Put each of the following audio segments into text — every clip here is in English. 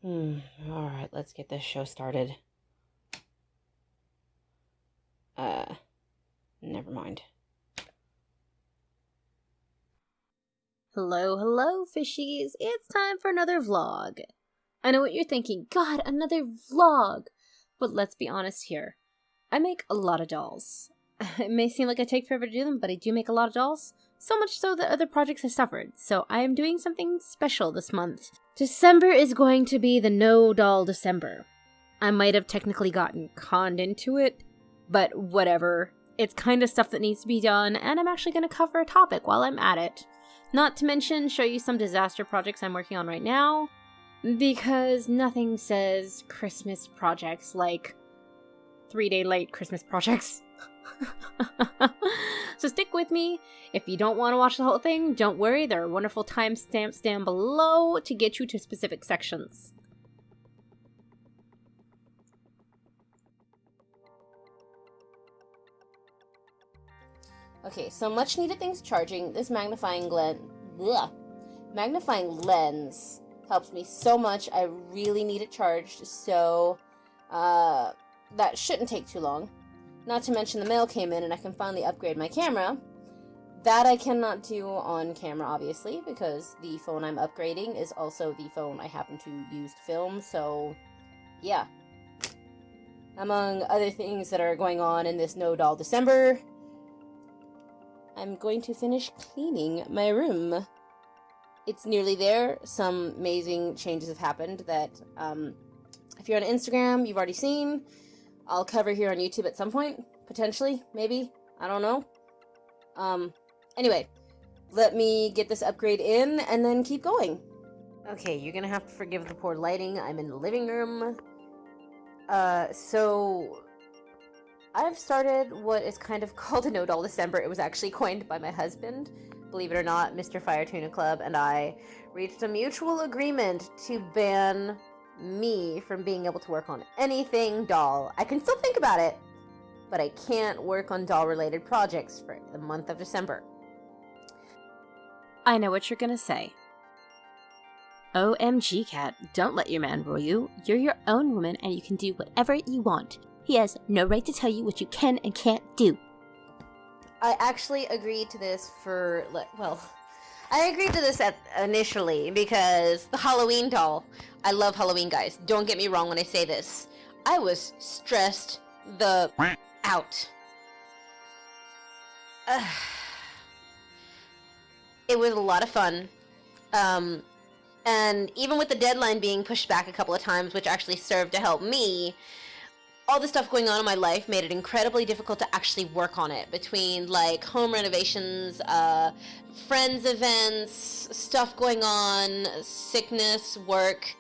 Alright, let's get this show started. Never mind. Hello, fishies. It's time for another vlog. I know what you're thinking. God, another vlog. But let's be honest here. I make a lot of dolls. It may seem like I take forever to do them, but I do make a lot of dolls. So much so that other projects have suffered. So I am doing something special this month. December is going to be the No Doll December. I might have technically gotten conned into it, but whatever. It's kind of stuff that needs to be done, and I'm actually going to cover a topic while I'm at it. Not to mention, show you some disaster projects I'm working on right now, because nothing says Christmas projects like 3-day late Christmas projects. So stick with me. If you don't want to watch the whole thing, don't worry, there are wonderful timestamps down below to get you to specific sections. Okay, so much needed things charging. This magnifying lens helps me so much. I really need it charged, so that shouldn't take too long. Not to mention the mail came in and I can finally upgrade my camera. That I cannot do on camera, obviously, because the phone I'm upgrading is also the phone I happen to use to film, so yeah. Among other things that are going on in this No Doll December, I'm going to finish cleaning my room. It's nearly there. Some amazing changes have happened that, if you're on Instagram, you've already seen. I'll cover here on YouTube at some point. Potentially. Maybe. I don't know. Anyway. Let me get this upgrade in and then keep going. Okay, you're gonna have to forgive the poor lighting. I'm in the living room. So I've started what is kind of called a No Doll December. It was actually coined by my husband. Believe it or not, Mr. Fire Tuna Club and I reached a mutual agreement to ban me from being able to work on anything doll. I can still think about it, but I can't work on doll-related projects for the month of December. I know what you're gonna say. OMG, cat, don't let your man rule you. You're your own woman and you can do whatever you want. He has no right to tell you what you can and can't do. I actually agreed to this I agreed to this initially because the Halloween doll, I love Halloween, guys. Don't get me wrong when I say this. I was stressed the out. It was a lot of fun. And even with the deadline being pushed back a couple of times, which actually served to help me, all the stuff going on in my life made it incredibly difficult to actually work on it. Between, like, home renovations, friends events, stuff going on, sickness, work.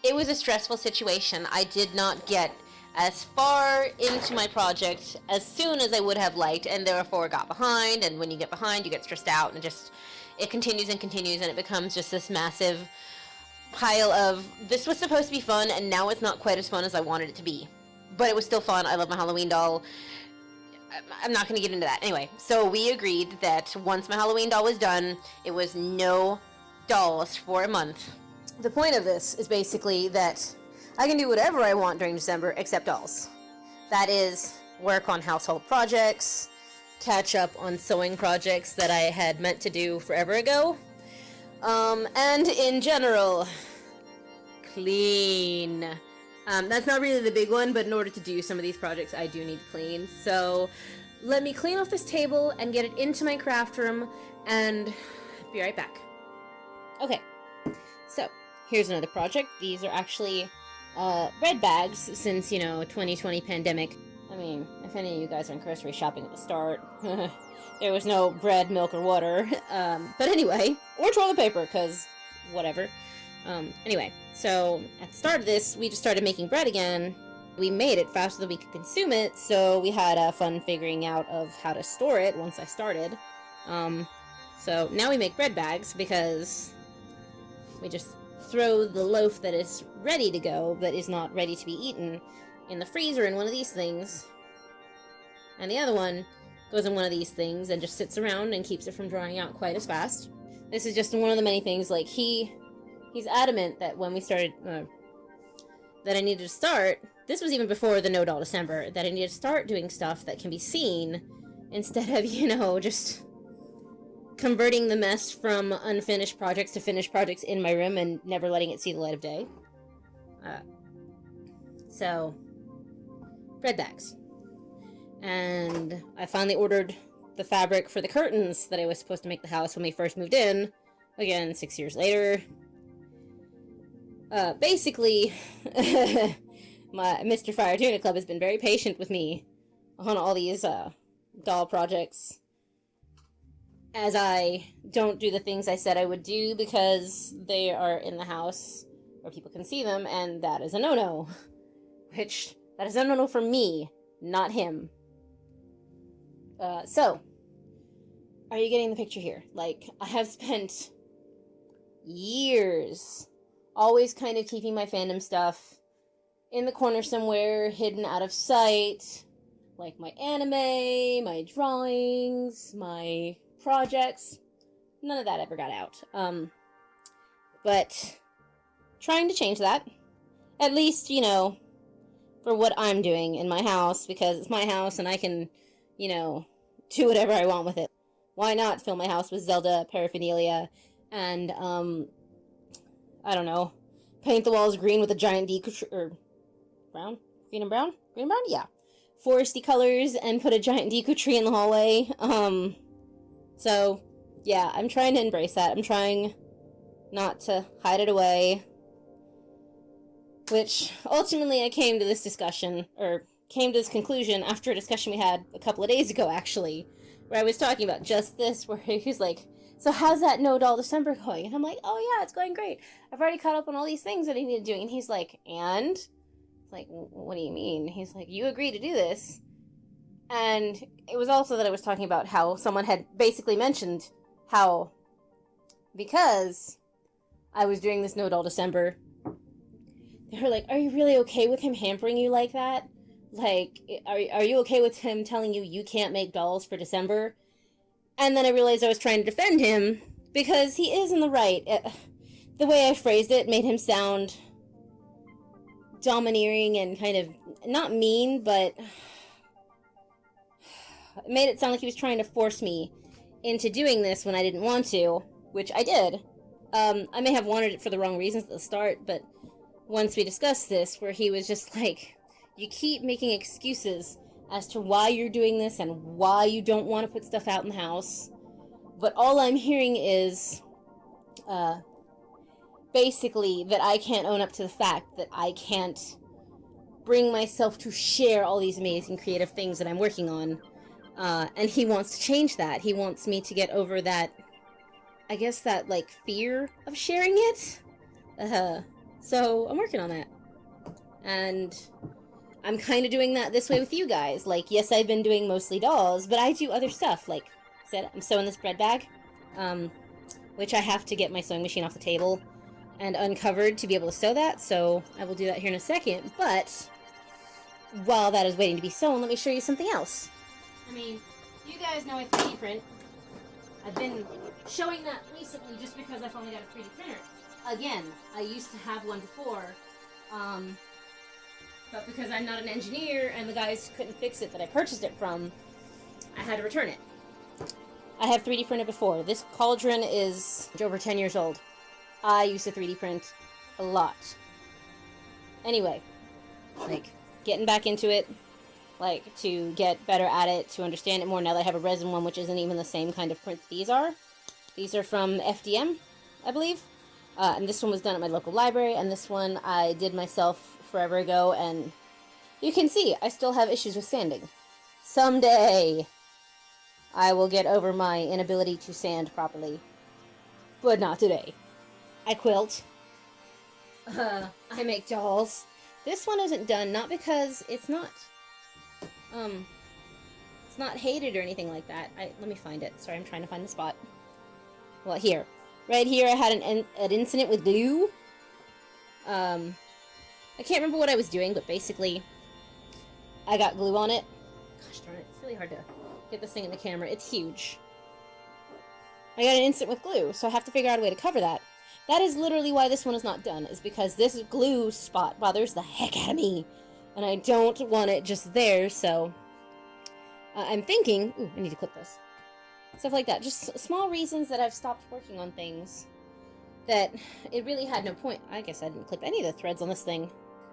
It was a stressful situation. I did not get as far into my project as soon as I would have liked, and therefore got behind, and when you get behind, you get stressed out, and it continues and continues, and it becomes just this massive pile of, this was supposed to be fun, and now it's not quite as fun as I wanted it to be. But it was still fun. I love my Halloween doll. I'm not going to get into that. Anyway, so we agreed that once my Halloween doll was done, it was no dolls for a month. The point of this is basically that I can do whatever I want during December except dolls. That is, work on household projects, catch up on sewing projects that I had meant to do forever ago, and in general, clean. That's not really the big one, but in order to do some of these projects, I do need to clean. So let me clean off this table and get it into my craft room, and be right back. Okay, so here's another project. These are actually bread bags since, 2020 pandemic. I mean, if any of you guys went grocery shopping at the start, there was no bread, milk, or water. But anyway, or toilet paper, because whatever. Anyway, so at the start of this, we just started making bread again. We made it faster than we could consume it, so we had fun figuring out of how to store it once I started. So now we make bread bags because we just throw the loaf that is ready to go, but is not ready to be eaten, in the freezer in one of these things. And the other one goes in one of these things and just sits around and keeps it from drying out quite as fast. This is just one of the many things, like, he's adamant that when we started, that I needed to start, this was even before the No Doll December, that I needed to start doing stuff that can be seen instead of, you know, just converting the mess from unfinished projects to finished projects in my room and never letting it see the light of day. So, bread bags. And I finally ordered the fabric for the curtains that I was supposed to make the house when we first moved in. Again, 6 years later. Basically, my Mr. Fire Tuna Club has been very patient with me on all these doll projects, as I don't do the things I said I would do because they are in the house where people can see them, and that is a no-no. Which, that is a no-no for me, not him. So, are you getting the picture here? Like, I have spent years always kind of keeping my fandom stuff in the corner somewhere, hidden out of sight. Like my anime, my drawings, my projects. None of that ever got out. But trying to change that. At least, you know, for what I'm doing in my house, because it's my house and I can, you know, do whatever I want with it. Why not fill my house with Zelda paraphernalia and, I don't know, paint the walls green with a giant Deku or brown? Green and brown? Green and brown? Yeah. Foresty colors and put a giant Deku tree in the hallway. So, yeah, I'm trying to embrace that. I'm trying not to hide it away. Which, ultimately, I came to this discussion, or came to this conclusion after a discussion we had a couple of days ago, actually, where I was talking about just this, where he was like, so how's that No Doll December going? And I'm like, oh yeah, it's going great. I've already caught up on all these things that I need to do. And he's like, and? It's like, what do you mean? He's like, you agreed to do this. And it was also that I was talking about how someone had basically mentioned how, because I was doing this No Doll December, they were like, are you really okay with him hampering you like that? Like, are you okay with him telling you you can't make dolls for December? And then I realized I was trying to defend him, because he is in the right. The way I phrased it made him sound domineering and kind of, not mean, but it made it sound like he was trying to force me into doing this when I didn't want to, which I did. I may have wanted it for the wrong reasons at the start, but once we discussed this, where he was just like, you keep making excuses as to why you're doing this and why you don't want to put stuff out in the house. But all I'm hearing is, basically, that I can't own up to the fact that I can't bring myself to share all these amazing creative things that I'm working on. And he wants to change that. He wants me to get over that, I guess that, like, fear of sharing it. So I'm working on that. And I'm kind of doing that this way with you guys. Like, yes, I've been doing mostly dolls, but I do other stuff. Like I said, I'm sewing this bread bag, which I have to get my sewing machine off the table and uncovered to be able to sew that, so I will do that here in a second. But while that is waiting to be sewn, let me show you something else. I mean, you guys know I 3D print. I've been showing that recently just because I've only got a 3D printer. Again, I used to have one before, but because I'm not an engineer and the guys couldn't fix it that I purchased it from, I had to return it. I have 3D printed before. This cauldron is over 10 years old. I used to 3D print a lot. Anyway, like, getting back into it, like, to get better at it, to understand it more now that I have a resin one, which isn't even the same kind of print these are. These are from FDM, I believe. And this one was done at my local library, and this one I did myself forever ago, and you can see I still have issues with sanding. Someday I will get over my inability to sand properly, but not today. I quilt. I make dolls. This one isn't done, not because it's not hated or anything like that. Let me find it. Sorry, I'm trying to find the spot. Well, here. Right here I had an incident with glue. I can't remember what I was doing, but basically I got glue on it. Gosh darn it, it's really hard to get this thing in the camera. It's huge. I got an incident with glue, so I have to figure out a way to cover that. That is literally why this one is not done, is because this glue spot bothers the heck out of me. And I don't want it just there, so... I'm thinking... Ooh, I need to clip this. Stuff like that. Just small reasons that I've stopped working on things. That it really had no point. I guess I didn't clip any of the threads on this thing.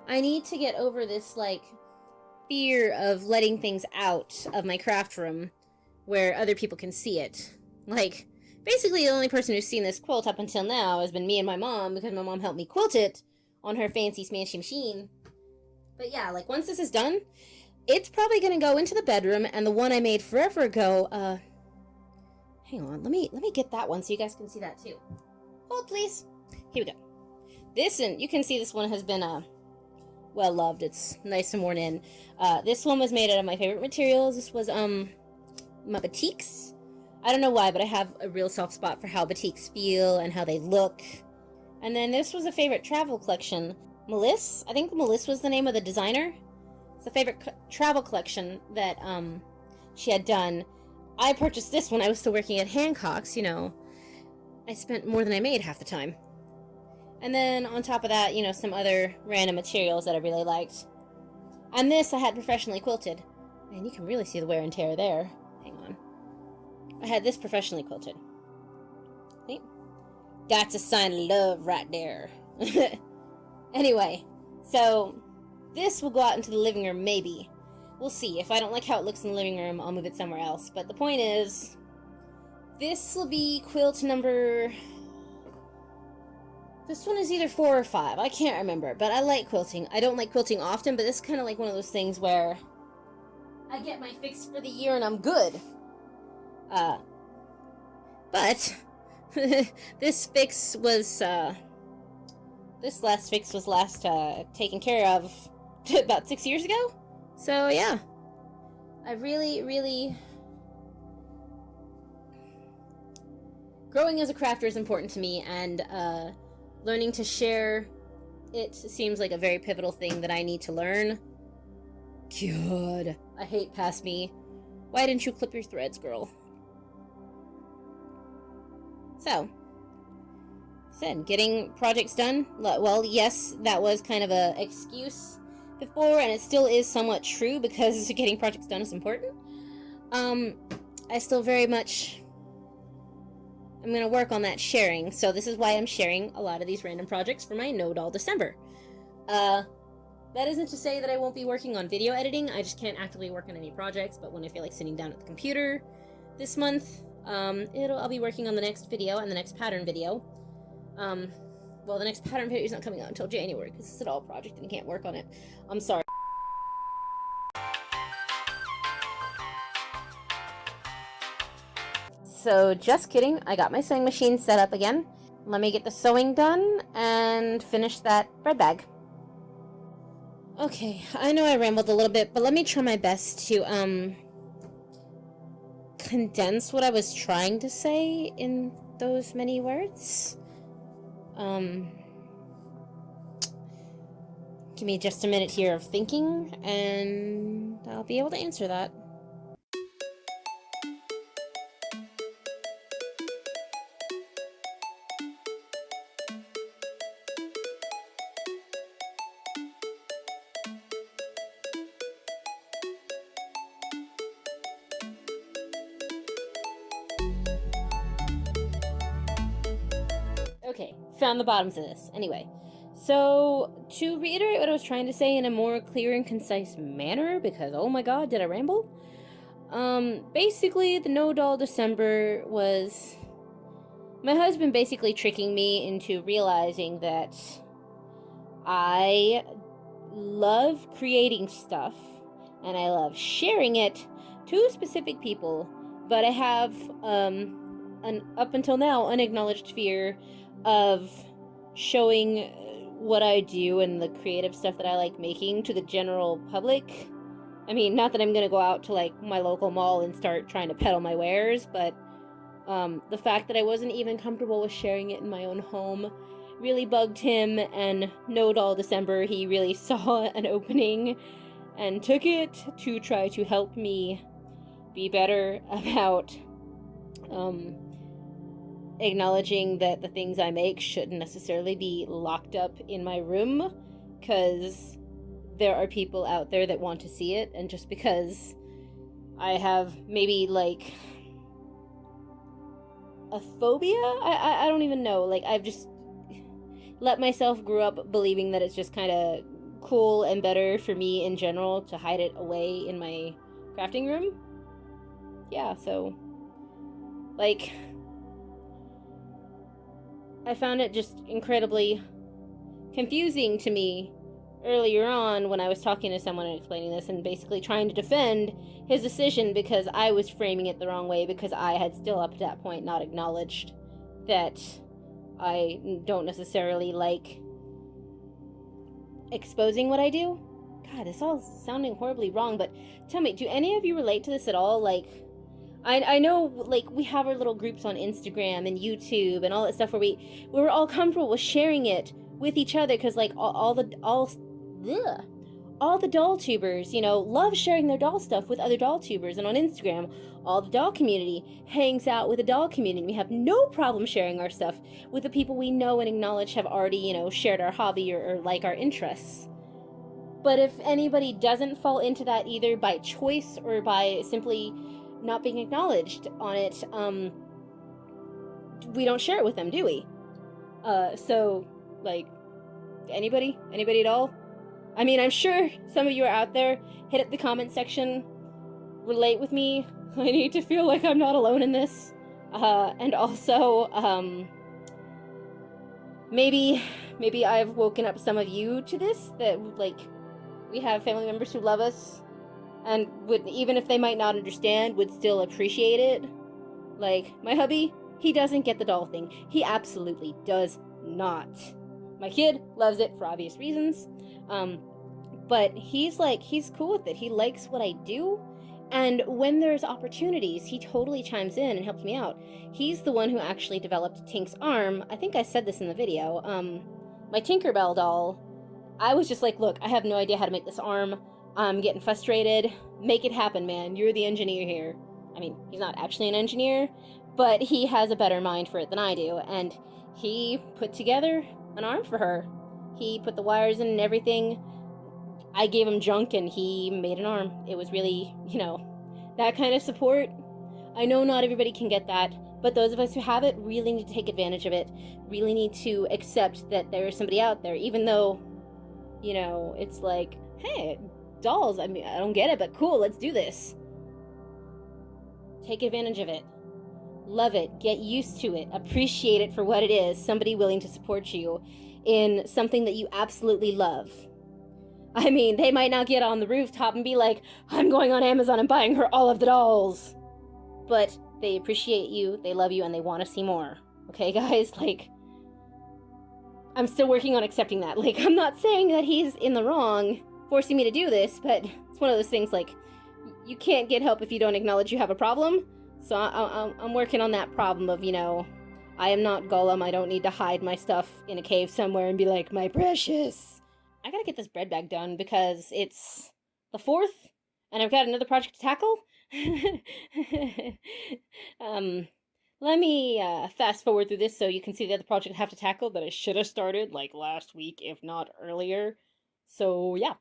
I need to get over this, like, fear of letting things out of my craft room where other people can see it. Like... Basically, the only person who's seen this quilt up until now has been me and my mom, because my mom helped me quilt it on her fancy smashy machine. But yeah, like, once this is done, it's probably gonna go into the bedroom, and the one I made forever ago, hang on, let me get that one so you guys can see that too. Hold, please. Here we go. This, and you can see this one has been, well loved. It's nice and worn in. This one was made out of my favorite materials. This was, my batiks. I don't know why, but I have a real soft spot for how batiks feel and how they look. And then this was a favorite travel collection. Melisse? I think Melisse was the name of the designer. It's a favorite travel collection that she had done. I purchased this when I was still working at Hancock's, you know. I spent more than I made half the time. And then on top of that, you know, some other random materials that I really liked. And this I had professionally quilted. Man, you can really see the wear and tear there. Hang on. I had this professionally quilted. See? That's a sign of love right there. Anyway, so this will go out into the living room, maybe. We'll see. If I don't like how it looks in the living room, I'll move it somewhere else. But the point is, this will be quilt number... This one is either 4 or 5. I can't remember, but I like quilting. I don't like quilting often, but this is kind of like one of those things where I get my fix for the year and I'm good. But this fix was, this last fix was last, taken care of about 6 years ago. So, yeah. I really... Growing as a crafter is important to me, and, learning to share it seems like a very pivotal thing that I need to learn. God, I hate past me. Why didn't you clip your threads, girl? So, said, getting projects done. Well, yes, that was kind of a excuse before, and it still is somewhat true because getting projects done is important. I still very much... I'm going to work on that sharing, so this is why I'm sharing a lot of these random projects for my No Doll December. That isn't to say that I won't be working on video editing, I just can't actively work on any projects, but when I feel like sitting down at the computer this month, I'll be working on the next video and the next pattern video. Well, the next pattern video is not coming out until January, because it's a doll project and I can't work on it. I'm sorry. So, just kidding, I got my sewing machine set up again. Let me get the sewing done and finish that bread bag. Okay, I know I rambled a little bit, but let me try my best to, condense what I was trying to say in those many words. Give me just a minute here of thinking, and I'll be able to answer that. Okay, found the bottoms of this. Anyway, so to reiterate what I was trying to say in a more clear and concise manner, because oh my god, did I ramble? Basically, the No Doll December was my husband basically tricking me into realizing that I love creating stuff and I love sharing it to specific people, but I have an up until now unacknowledged fear of showing what I do and the creative stuff that I like making to the general public. I mean, not that I'm gonna go out to, like, my local mall and start trying to peddle my wares, but the fact that I wasn't even comfortable with sharing it in my own home really bugged him, and No Doll December, he really saw an opening and took it to try to help me be better about acknowledging that the things I make shouldn't necessarily be locked up in my room, because there are people out there that want to see it, and just because I have maybe, like, a phobia? I don't even know. Like, I've just let myself grow up believing that it's just kind of cool and better for me in general to hide it away in my crafting room. Yeah, so, like, I found it just incredibly confusing to me earlier on when I was talking to someone and explaining this and basically trying to defend his decision because I was framing it the wrong way, because I had still up to that point not acknowledged that I don't necessarily like exposing what I do. God, this all sounding horribly wrong, but tell me, do any of you relate to this at all? Like, I know, like, we have our little groups on Instagram and YouTube and all that stuff where we're all comfortable with sharing it with each other, because, like, all the doll tubers, you know, love sharing their doll stuff with other doll tubers, and on Instagram, all the doll community hangs out with the doll community. We have no problem sharing our stuff with the people we know and acknowledge have already, you know, shared our hobby or like our interests. But if anybody doesn't fall into that, either by choice or by simply not being acknowledged on it, we don't share it with them, do we? So, like, anybody at all? I mean, I'm sure some of you are out there. Hit up the comment section. Relate with me. I need to feel like I'm not alone in this. And also, maybe I've woken up some of you to this, that, like, we have family members who love us and would, even if they might not understand, would still appreciate it. Like, my hubby, he doesn't get the doll thing. He absolutely does not. My kid loves it for obvious reasons. But he's cool with it. He likes what I do. And when there's opportunities, he totally chimes in and helps me out. He's the one who actually developed Tink's arm. I think I said this in the video. My Tinkerbell doll, I was just like, look, I have no idea how to make this arm. I'm getting frustrated. Make it happen, man. You're the engineer here. I mean, he's not actually an engineer, but he has a better mind for it than I do. And he put together an arm for her. He put the wires in and everything. I gave him junk and he made an arm. It was really, you know, that kind of support. I know not everybody can get that, but those of us who have it really need to take advantage of it. Really need to accept that there is somebody out there, even though, you know, it's like, hey, dolls, I mean, I don't get it, but cool, let's do this. Take advantage of it. Love it. Get used to it. Appreciate it for what it is. Somebody willing to support you in something that you absolutely love. I mean, they might not get on the rooftop and be like, I'm going on Amazon and buying her all of the dolls. But they appreciate you, they love you, and they want to see more. Okay, guys? Like, I'm still working on accepting that. Like, I'm not saying that he's in the wrong forcing me to do this, but it's one of those things, like, you can't get help if you don't acknowledge you have a problem. So I'm working on that problem of, you know, I am not Gollum. I don't need to hide my stuff in a cave somewhere and be like, my precious. I gotta get this bread bag done because it's the 4th and I've got another project to tackle. Let me fast forward through this so you can see the other project I have to tackle that I should have started like last week, if not earlier. So yeah.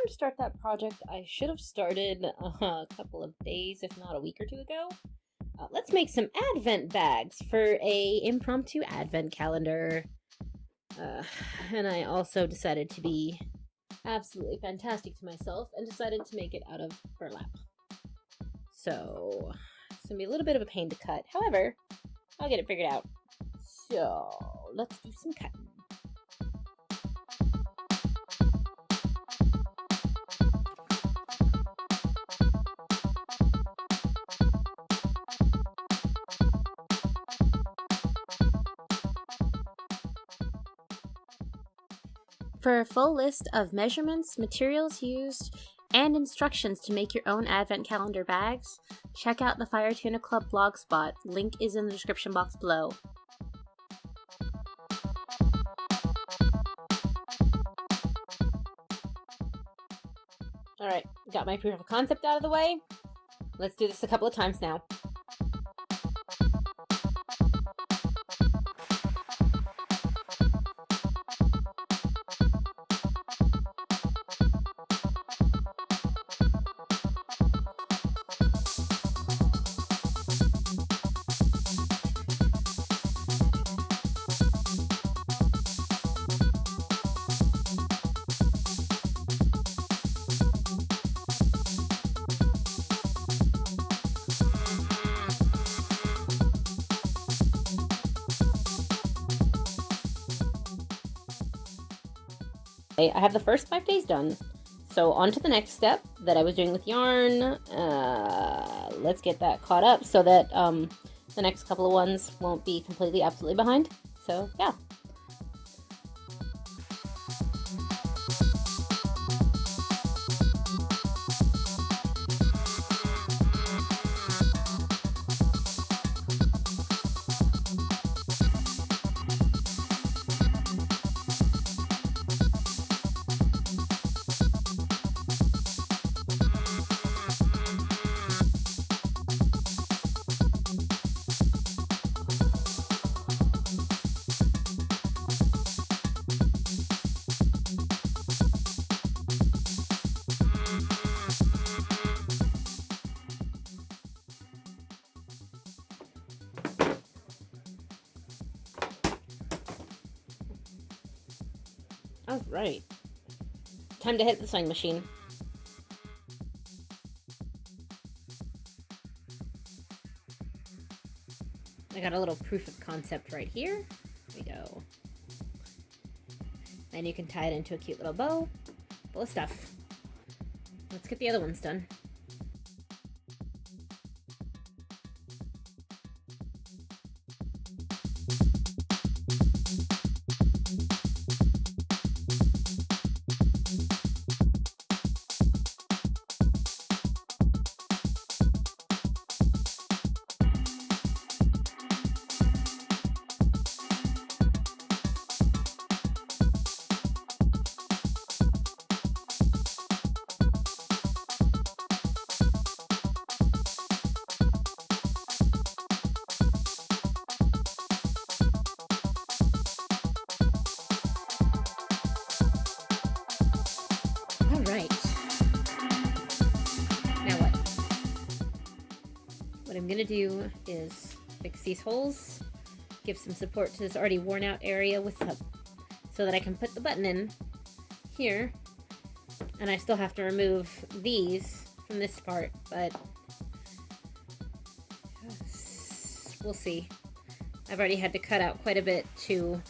time to start that project I should have started a couple of days, if not a week or two ago. Let's make some advent bags for a impromptu advent calendar. And I also decided to be absolutely fantastic to myself and decided to make it out of burlap. So, it's going to be a little bit of a pain to cut. However, I'll get it figured out. So, let's do some cutting. For a full list of measurements, materials used, and instructions to make your own advent calendar bags, check out the Fire Tuna Club blogspot. Link is in the description box below. Alright, got my proof of concept out of the way. Let's do this a couple of times now. I have the first 5 days done, so on to the next step that I was doing with yarn. Let's get that caught up so that the next couple of ones won't be completely, absolutely behind. So, yeah. Alright. Time to hit the sewing machine. I got a little proof of concept right here. There we go. And you can tie it into a cute little bow. Full of stuff. Let's get the other ones done. What I'm gonna do is fix these holes, give some support to this already worn out area with so that I can put the button in here, and I still have to remove these from this part, but we'll see. I've already had to cut out quite a bit to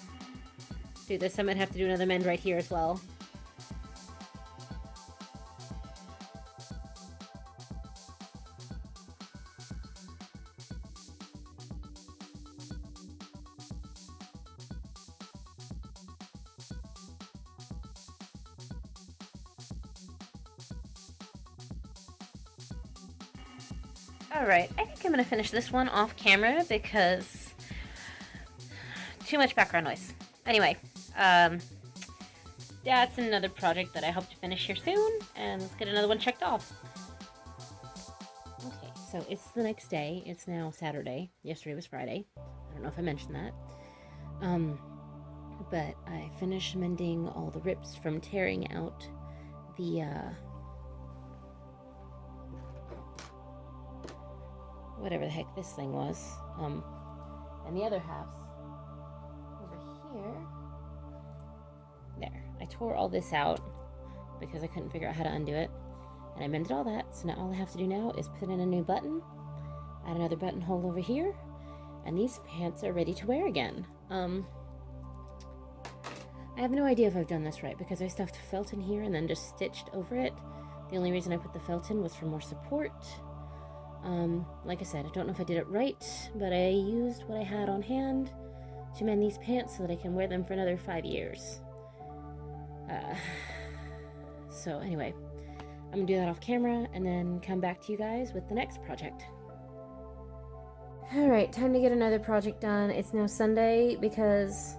do this. I might have to do another mend right here as well. Alright, I think I'm going to finish this one off camera because too much background noise. Anyway, that's another project that I hope to finish here soon, and let's get another one checked off. Okay, so it's the next day. It's now Saturday. Yesterday was Friday. I don't know if I mentioned that. But I finished mending all the rips from tearing out the, whatever the heck this thing was, and the other half's over here. There. I tore all this out because I couldn't figure out how to undo it. And I mended all that, so now all I have to do now is put in a new button, add another buttonhole over here, and these pants are ready to wear again. I have no idea if I've done this right because I stuffed felt in here and then just stitched over it. The only reason I put the felt in was for more support. Like I said, I don't know if I did it right, but I used what I had on hand to mend these pants so that I can wear them for another 5 years. So anyway, I'm gonna do that off camera and then come back to you guys with the next project. Alright, time to get another project done. It's now Sunday because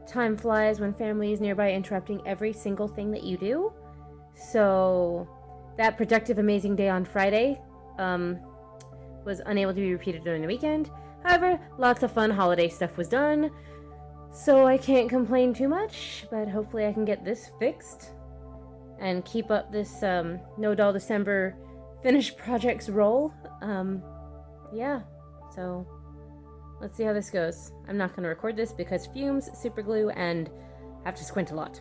time flies when family is nearby interrupting every single thing that you do. So that productive, amazing day on Friday was unable to be repeated during the weekend. However, lots of fun holiday stuff was done, so I can't complain too much, but hopefully I can get this fixed and keep up this No Doll December finished projects roll. Yeah, so let's see how this goes. I'm not going to record this because fumes, superglue, and have to squint a lot.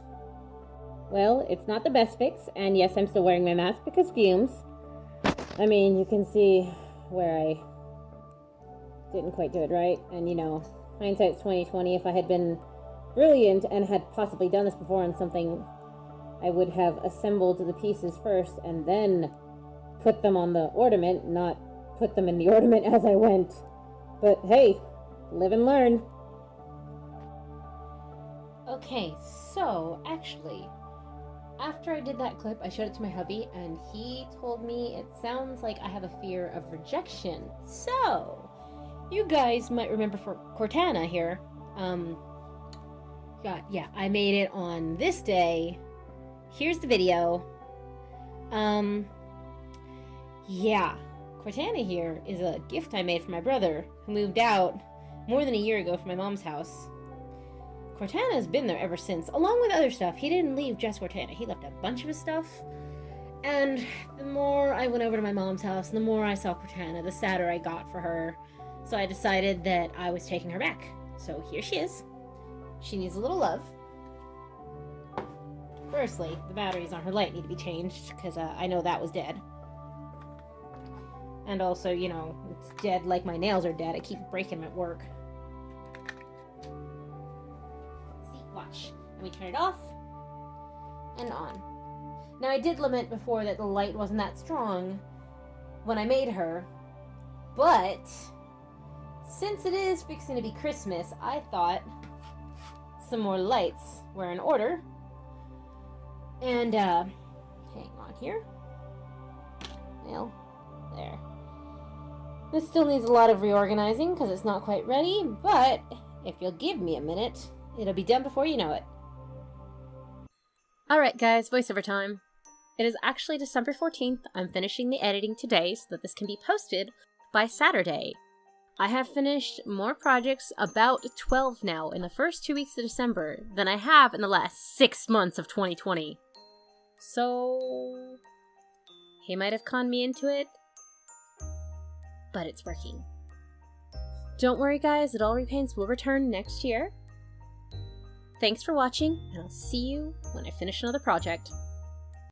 Well, it's not the best fix, and yes, I'm still wearing my mask because fumes. I mean, you can see where I didn't quite do it right, and you know, hindsight's 2020. If I had been brilliant and had possibly done this before on something, I would have assembled the pieces first and then put them on the ornament, not put them in the ornament as I went. But hey, live and learn. Okay, so actually, after I did that clip, I showed it to my hubby, and he told me it sounds like I have a fear of rejection. So, you guys might remember for Cortana here. Yeah, I made it on this day. Here's the video. Yeah, Cortana here is a gift I made for my brother, who moved out more than a year ago from my mom's house. Cortana has been there ever since, along with other stuff. He didn't leave just Cortana. He left a bunch of his stuff. And the more I went over to my mom's house, and the more I saw Cortana, the sadder I got for her. So I decided that I was taking her back. So here she is. She needs a little love. Firstly, the batteries on her light need to be changed, because I know that was dead. And also, you know, it's dead like my nails are dead. I keep breaking them at work. Watch. And we turn it off and on. Now, I did lament before that the light wasn't that strong when I made her, but since it is fixing to be Christmas, I thought some more lights were in order. And, hang on here. Well, there. This still needs a lot of reorganizing because it's not quite ready, but if you'll give me a minute, it'll be done before you know it. Alright guys, voiceover time. It is actually December 14th. I'm finishing the editing today so that this can be posted by Saturday. I have finished more projects, about 12 now, in the first 2 weeks of December than I have in the last 6 months of 2020. So, he might have conned me into it, but it's working. Don't worry guys, it all repaints will return next year. Thanks for watching, and I'll see you when I finish another project.